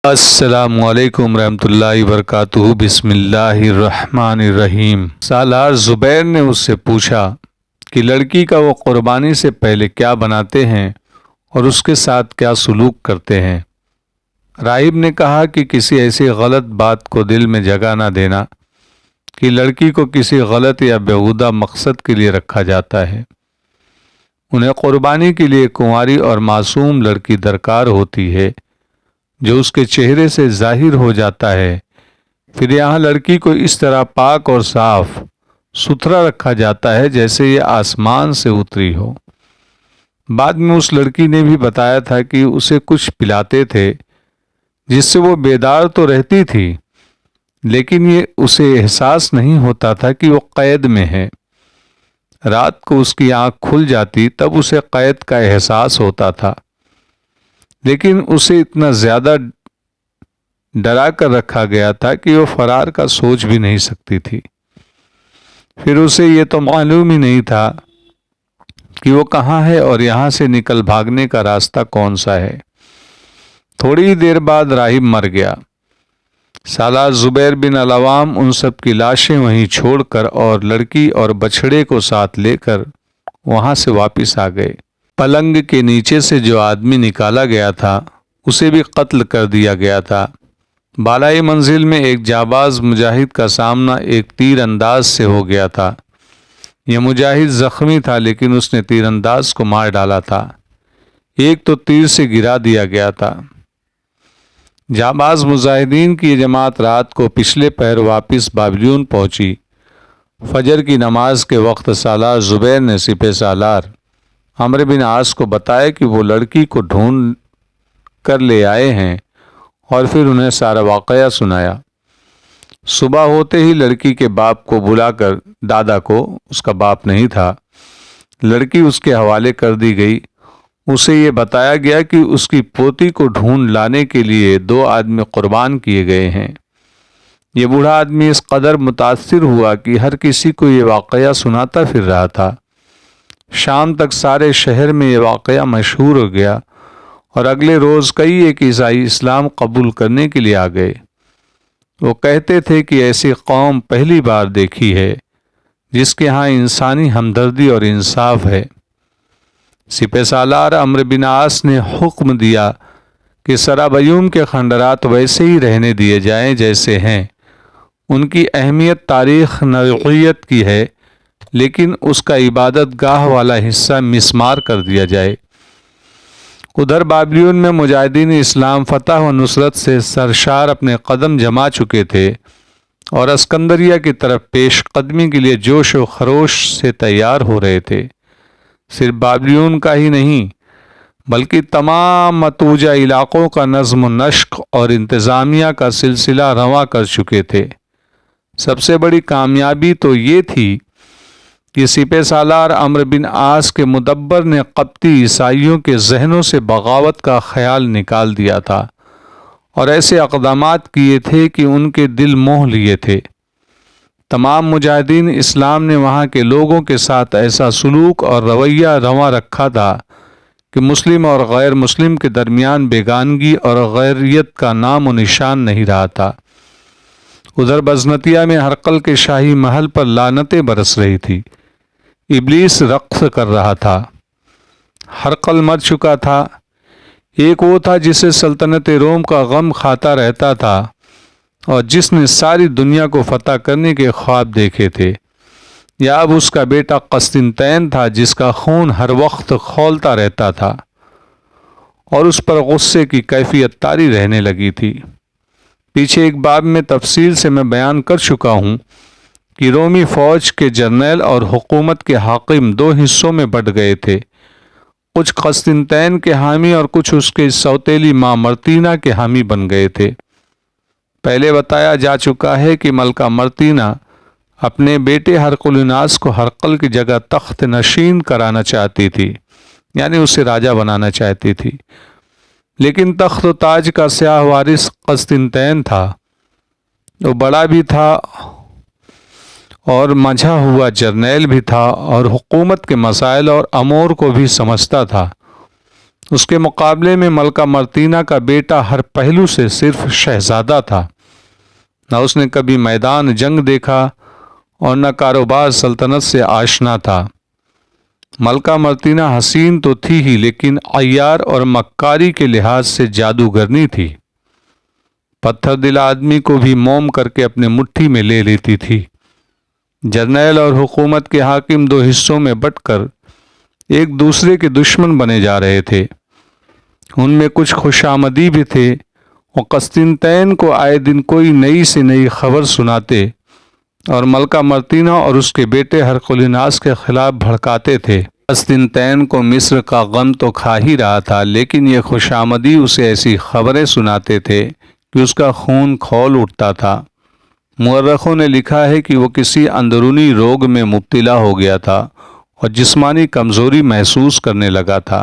السلام علیکم ورحمۃ اللہ وبرکاتہ۔ بسم اللہ الرحمن الرحیم۔ سالار زبیر نے اس سے پوچھا کہ لڑکی کا وہ قربانی سے پہلے کیا بناتے ہیں اور اس کے ساتھ کیا سلوک کرتے ہیں؟ راہب نے کہا کہ کسی ایسی غلط بات کو دل میں جگہ نہ دینا کہ لڑکی کو کسی غلط یا بیہودہ مقصد کے لیے رکھا جاتا ہے۔ انہیں قربانی کے لیے کنواری اور معصوم لڑکی درکار ہوتی ہے جو اس کے چہرے سے ظاہر ہو جاتا ہے۔ پھر یہاں لڑکی کو اس طرح پاک اور صاف ستھرا رکھا جاتا ہے جیسے یہ آسمان سے اتری ہو۔ بعد میں اس لڑکی نے بھی بتایا تھا کہ اسے کچھ پلاتے تھے جس سے وہ بیدار تو رہتی تھی، لیکن یہ اسے احساس نہیں ہوتا تھا کہ وہ قید میں ہے۔ رات کو اس کی آنکھ کھل جاتی تب اسے قید کا احساس ہوتا تھا، لیکن اسے اتنا زیادہ ڈرا کر رکھا گیا تھا کہ وہ فرار کا سوچ بھی نہیں سکتی تھی۔ پھر اسے یہ تو معلوم ہی نہیں تھا کہ وہ کہاں ہے اور یہاں سے نکل بھاگنے کا راستہ کون سا ہے۔ تھوڑی ہی دیر بعد راہب مر گیا۔ سالار زبیر بن العوام ان سب کی لاشیں وہیں چھوڑ کر اور لڑکی اور بچھڑے کو ساتھ لے کر وہاں سے واپس آ گئے۔ پلنگ کے نیچے سے جو آدمی نکالا گیا تھا اسے بھی قتل کر دیا گیا تھا۔ بالائی منزل میں ایک جانباز مجاہد کا سامنا ایک تیر انداز سے ہو گیا تھا۔ یہ مجاہد زخمی تھا لیکن اس نے تیر انداز کو مار ڈالا تھا۔ ایک تو تیر سے گرا دیا گیا تھا۔ جانباز مجاہدین کی یہ جماعت رات کو پچھلے پہر واپس بابلیون پہنچی۔ فجر کی نماز کے وقت سالار زبیر نے سپہ سالار عمرو بن عاص کو بتایا کہ وہ لڑکی کو ڈھونڈ کر لے آئے ہیں اور پھر انہیں سارا واقعہ سنایا۔ صبح ہوتے ہی لڑکی کے باپ کو بلا کر، دادا کو، اس کا باپ نہیں تھا، لڑکی اس کے حوالے کر دی گئی۔ اسے یہ بتایا گیا کہ اس کی پوتی کو ڈھونڈ لانے کے لیے 2 آدمی قربان کیے گئے ہیں۔ یہ بوڑھا آدمی اس قدر متاثر ہوا کہ ہر کسی کو یہ واقعہ سناتا پھر رہا تھا۔ شام تک سارے شہر میں یہ واقعہ مشہور ہو گیا اور اگلے روز کئی ایک عیسائی اسلام قبول کرنے کے لیے آ گئے۔ وہ کہتے تھے کہ ایسی قوم پہلی بار دیکھی ہے جس کے ہاں انسانی ہمدردی اور انصاف ہے۔ سپہ سالار عمرو بن عاص نے حکم دیا کہ سرابیوم کے خنڈرات ویسے ہی رہنے دیے جائیں جیسے ہیں۔ ان کی اہمیت تاریخ نوعیت کی ہے، لیکن اس کا عبادت گاہ والا حصہ مسمار کر دیا جائے۔ ادھر بابلیون میں مجاہدین اسلام فتح و نصرت سے سرشار اپنے قدم جما چکے تھے اور اسکندریہ کی طرف پیش قدمی کے لیے جوش و خروش سے تیار ہو رہے تھے۔ صرف بابلیون کا ہی نہیں بلکہ تمام متوجہ علاقوں کا نظم و نسق اور انتظامیہ کا سلسلہ رواں کر چکے تھے۔ سب سے بڑی کامیابی تو یہ تھی کہ سپہ سالار عمرو بن عاص کے مدبر نے قبطی عیسائیوں کے ذہنوں سے بغاوت کا خیال نکال دیا تھا اور ایسے اقدامات کیے تھے کہ ان کے دل موہ لیے تھے۔ تمام مجاہدین اسلام نے وہاں کے لوگوں کے ساتھ ایسا سلوک اور رویہ رواں رکھا تھا کہ مسلم اور غیر مسلم کے درمیان بیگانگی اور غیریت کا نام و نشان نہیں رہا تھا۔ ادھر بزنطیہ میں ہرقل کے شاہی محل پر لعنتیں برس رہی تھی۔ ابلیس رقص کر رہا تھا۔ ہرقل مر چکا تھا۔ ایک وہ تھا جسے سلطنت روم کا غم کھاتا رہتا تھا اور جس نے ساری دنیا کو فتح کرنے کے خواب دیکھے تھے۔ یا اب اس کا بیٹا قسطنطین تھا جس کا خون ہر وقت کھولتا رہتا تھا اور اس پر غصے کی کیفیت طاری رہنے لگی تھی۔ پیچھے ایک باب میں تفصیل سے میں بیان کر چکا ہوں کہ رومی فوج کے جرنیل اور حکومت کے حاکم 2 حصوں میں بٹ گئے تھے۔ کچھ قسطنطین کے حامی اور کچھ اس کے سوتیلی ماں مرتینہ کے حامی بن گئے تھے۔ پہلے بتایا جا چکا ہے کہ ملکہ مرتینہ اپنے بیٹے ہرقلناس کو ہرقل کی جگہ تخت نشین کرانا چاہتی تھی، یعنی اسے راجہ بنانا چاہتی تھی، لیکن تخت و تاج کا سیاہ وارث قسطنطین تھا۔ وہ بڑا بھی تھا اور مجھا ہوا جرنیل بھی تھا اور حکومت کے مسائل اور امور کو بھی سمجھتا تھا۔ اس کے مقابلے میں ملکہ مرتینہ کا بیٹا ہر پہلو سے صرف شہزادہ تھا۔ نہ اس نے کبھی میدان جنگ دیکھا اور نہ کاروبار سلطنت سے آشنا تھا۔ ملکہ مرتینہ حسین تو تھی ہی، لیکن عیار اور مکاری کے لحاظ سے جادوگرنی تھی۔ پتھر دل آدمی کو بھی موم کر کے اپنے مٹھی میں لے لیتی تھی۔ جرنیل اور حکومت کے حاکم دو حصوں میں بٹ کر ایک دوسرے کے دشمن بنے جا رہے تھے۔ ان میں کچھ خوشامدی بھی تھے، اور قسطنطین کو آئے دن کوئی نئی سے نئی خبر سناتے اور ملکہ مرتینہ اور اس کے بیٹے ہرقلیناس کے خلاف بھڑکاتے تھے۔ قسطنطین کو مصر کا غم تو کھا ہی رہا تھا، لیکن یہ خوشامدی اسے ایسی خبریں سناتے تھے کہ اس کا خون کھول اٹھتا تھا۔ مورخوں نے لکھا ہے کہ وہ کسی اندرونی روگ میں مبتلا ہو گیا تھا اور جسمانی کمزوری محسوس کرنے لگا تھا۔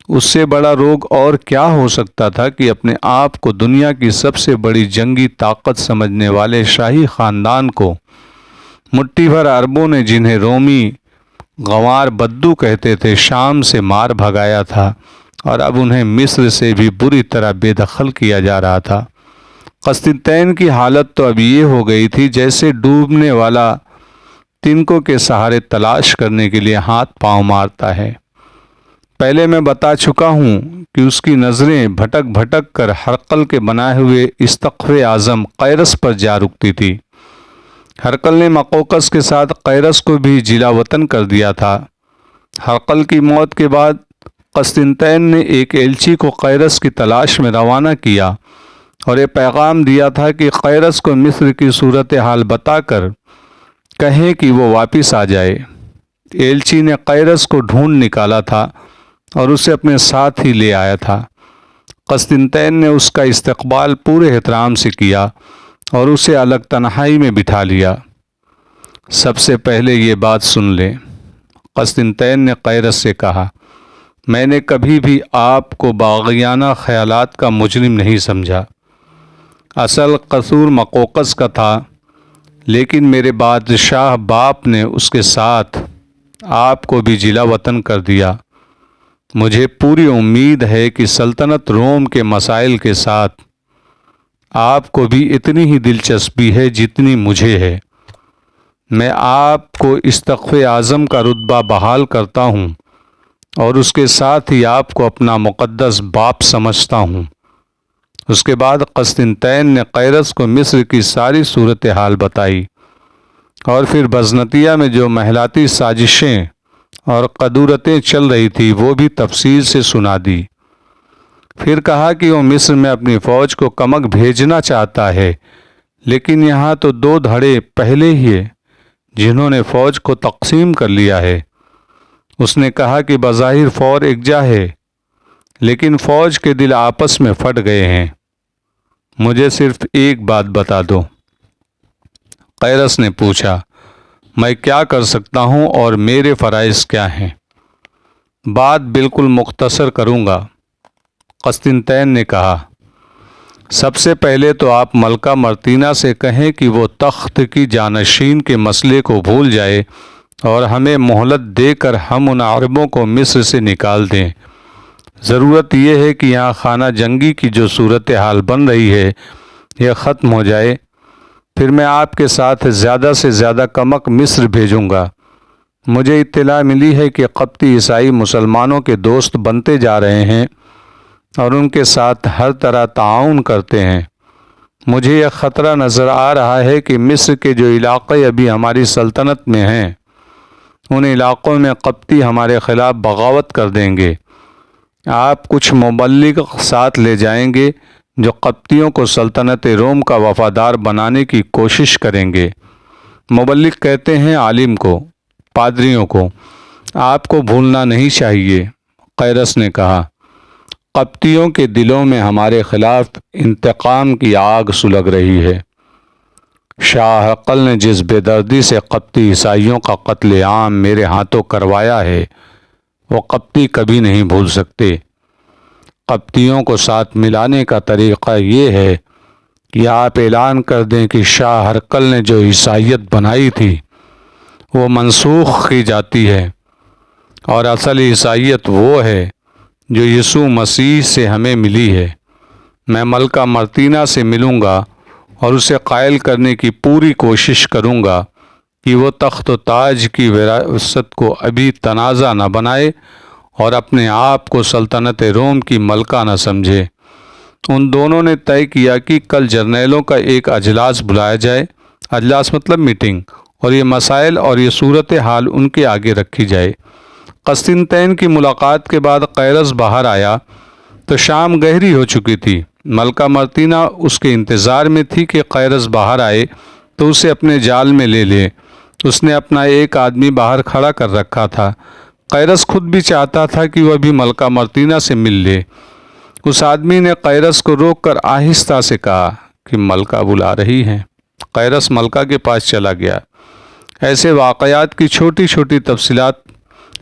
اس سے بڑا روگ اور کیا ہو سکتا تھا کہ اپنے آپ کو دنیا کی سب سے بڑی جنگی طاقت سمجھنے والے شاہی خاندان کو مٹھی بھر عربوں نے، جنہیں رومی گنوار بدو کہتے تھے، شام سے مار بھگایا تھا، اور اب انہیں مصر سے بھی بری طرح بے دخل کیا جا رہا تھا۔ قسطنطین کی حالت تو اب یہ ہو گئی تھی جیسے ڈوبنے والا تنکوں کے سہارے تلاش کرنے کے لیے ہاتھ پاؤں مارتا ہے۔ پہلے میں بتا چکا ہوں کہ اس کی نظریں بھٹک بھٹک کر ہرقل کے بنائے ہوئے اسقف اعظم قیرس پر جا رکتی تھی۔ ہرقل نے مقوقس کے ساتھ قیرس کو بھی جلا وطن کر دیا تھا۔ ہرقل کی موت کے بعد قسطنطین نے ایک ایلچی کو قیرس کی تلاش میں روانہ کیا اور یہ پیغام دیا تھا کہ قیرس کو مصر کی صورتحال بتا کر کہیں کہ وہ واپس آ جائے۔ ایلچی نے قیرس کو ڈھونڈ نکالا تھا اور اسے اپنے ساتھ ہی لے آیا تھا۔ قسطنطین نے اس کا استقبال پورے احترام سے کیا اور اسے الگ تنہائی میں بٹھا لیا۔ سب سے پہلے یہ بات سن لیں، قسطنطین نے قیرس سے کہا، میں نے کبھی بھی آپ کو باغیانہ خیالات کا مجرم نہیں سمجھا۔ اصل قصور مقوقس کا تھا، لیکن میرے بادشاہ باپ نے اس کے ساتھ آپ کو بھی جلا وطن کر دیا۔ مجھے پوری امید ہے کہ سلطنت روم کے مسائل کے ساتھ آپ کو بھی اتنی ہی دلچسپی ہے جتنی مجھے ہے۔ میں آپ کو اسقف اعظم کا رتبہ بحال کرتا ہوں اور اس کے ساتھ ہی آپ کو اپنا مقدس باپ سمجھتا ہوں۔ اس کے بعد قسطنطین نے قیرس کو مصر کی ساری صورتحال بتائی اور پھر بزنطیہ میں جو محلاتی سازشیں اور قدورتیں چل رہی تھی وہ بھی تفصیل سے سنا دی۔ پھر کہا کہ وہ مصر میں اپنی فوج کو کمک بھیجنا چاہتا ہے، لیکن یہاں تو دو دھڑے پہلے ہی ہیں جنہوں نے فوج کو تقسیم کر لیا ہے۔ اس نے کہا کہ بظاہر فور یکجا ہے، لیکن فوج کے دل آپس میں پھٹ گئے ہیں۔ مجھے صرف ایک بات بتا دو۔ قیرس نے پوچھا، میں کیا کر سکتا ہوں اور میرے فرائض کیا ہیں؟ بات بالکل مختصر کروں گا، قسطنطین نے کہا۔ سب سے پہلے تو آپ ملکہ مرتینہ سے کہیں کہ وہ تخت کی جانشین کے مسئلے کو بھول جائے اور ہمیں مہلت دے کر ہم ان عربوں کو مصر سے نکال دیں۔ ضرورت یہ ہے کہ یہاں خانہ جنگی کی جو صورتحال بن رہی ہے یہ ختم ہو جائے، پھر میں آپ کے ساتھ زیادہ سے زیادہ کمک مصر بھیجوں گا۔ مجھے اطلاع ملی ہے کہ قبطی عیسائی مسلمانوں کے دوست بنتے جا رہے ہیں اور ان کے ساتھ ہر طرح تعاون کرتے ہیں۔ مجھے یہ خطرہ نظر آ رہا ہے کہ مصر کے جو علاقے ابھی ہماری سلطنت میں ہیں ان علاقوں میں قبطی ہمارے خلاف بغاوت کر دیں گے۔ آپ کچھ مبلغ ساتھ لے جائیں گے جو قبطیوں کو سلطنت روم کا وفادار بنانے کی کوشش کریں گے۔ مبلغ کہتے ہیں عالم کو، پادریوں کو۔ آپ کو بھولنا نہیں چاہیے، قیرس نے کہا۔ قبطیوں کے دلوں میں ہمارے خلاف انتقام کی آگ سلگ رہی ہے۔ شاہ ہرقل نے جس بے دردی سے قبطی عیسائیوں کا قتل عام میرے ہاتھوں کروایا ہے وہ قبطی کبھی نہیں بھول سکتے۔ قبطیوں کو ساتھ ملانے کا طریقہ یہ ہے کہ آپ اعلان کر دیں کہ شاہ ہرقل نے جو عیسائیت بنائی تھی وہ منسوخ کی جاتی ہے اور اصل عیسائیت وہ ہے جو یسوع مسیح سے ہمیں ملی ہے۔ میں ملکہ مرتینہ سے ملوں گا اور اسے قائل کرنے کی پوری کوشش کروں گا کہ وہ تخت و تاج کی وراثت کو ابھی تنازع نہ بنائے اور اپنے آپ کو سلطنت روم کی ملکہ نہ سمجھے۔ ان دونوں نے طے کیا کہ کل جرنیلوں کا ایک اجلاس بلایا جائے، اجلاس مطلب میٹنگ، اور یہ مسائل اور یہ صورتحال ان کے آگے رکھی جائے۔ قسطنطین کی ملاقات کے بعد قیرس باہر آیا تو شام گہری ہو چکی تھی۔ ملکہ مرتینہ اس کے انتظار میں تھی کہ قیرس باہر آئے تو اسے اپنے جال میں لے لے۔ اس نے اپنا ایک آدمی باہر کھڑا کر رکھا تھا۔ قیرس خود بھی چاہتا تھا کہ وہ بھی ملکہ مرتینہ سے مل لے۔ اس آدمی نے قیرس کو روک کر آہستہ سے کہا کہ ملکہ بلا رہی ہیں۔ قیرس ملکہ کے پاس چلا گیا۔ ایسے واقعات کی چھوٹی چھوٹی تفصیلات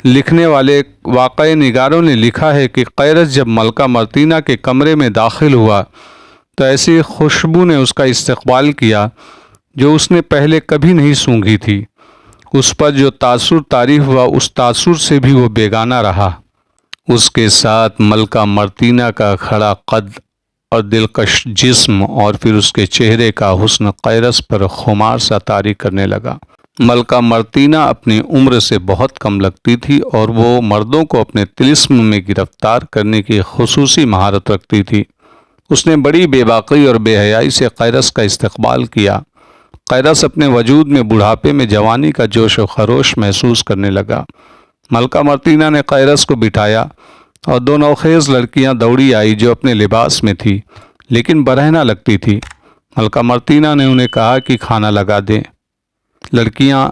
لکھنے والے واقعہ نگاروں نے لکھا ہے کہ قیرس جب ملکہ مرتینہ کے کمرے میں داخل ہوا تو ایسی خوشبو نے اس کا استقبال کیا جو اس نے پہلے کبھی نہیں سونگھی تھی۔ اس پر جو تاثر طاری ہوا اس تاثر سے بھی وہ بیگانہ رہا۔ اس کے ساتھ ملکہ مرتینہ کا کھڑا قد اور دلکش جسم اور پھر اس کے چہرے کا حسن قیرس پر خمار سا طاری کرنے لگا۔ ملکہ مرتینہ اپنی عمر سے بہت کم لگتی تھی اور وہ مردوں کو اپنے طلسم میں گرفتار کرنے کی خصوصی مہارت رکھتی تھی۔ اس نے بڑی بے باکی اور بے حیائی سے قیرس کا استقبال کیا۔ قیرس اپنے وجود میں بڑھاپے میں جوانی کا جوش و خروش محسوس کرنے لگا۔ ملکہ مرتینہ نے قیرس کو بٹھایا اور دو نوخیز لڑکیاں دوڑی آئی جو اپنے لباس میں تھی لیکن برہنہ لگتی تھی۔ ملکہ مرتینہ نے انہیں کہا کہ کھانا لگا دیں۔ لڑکیاں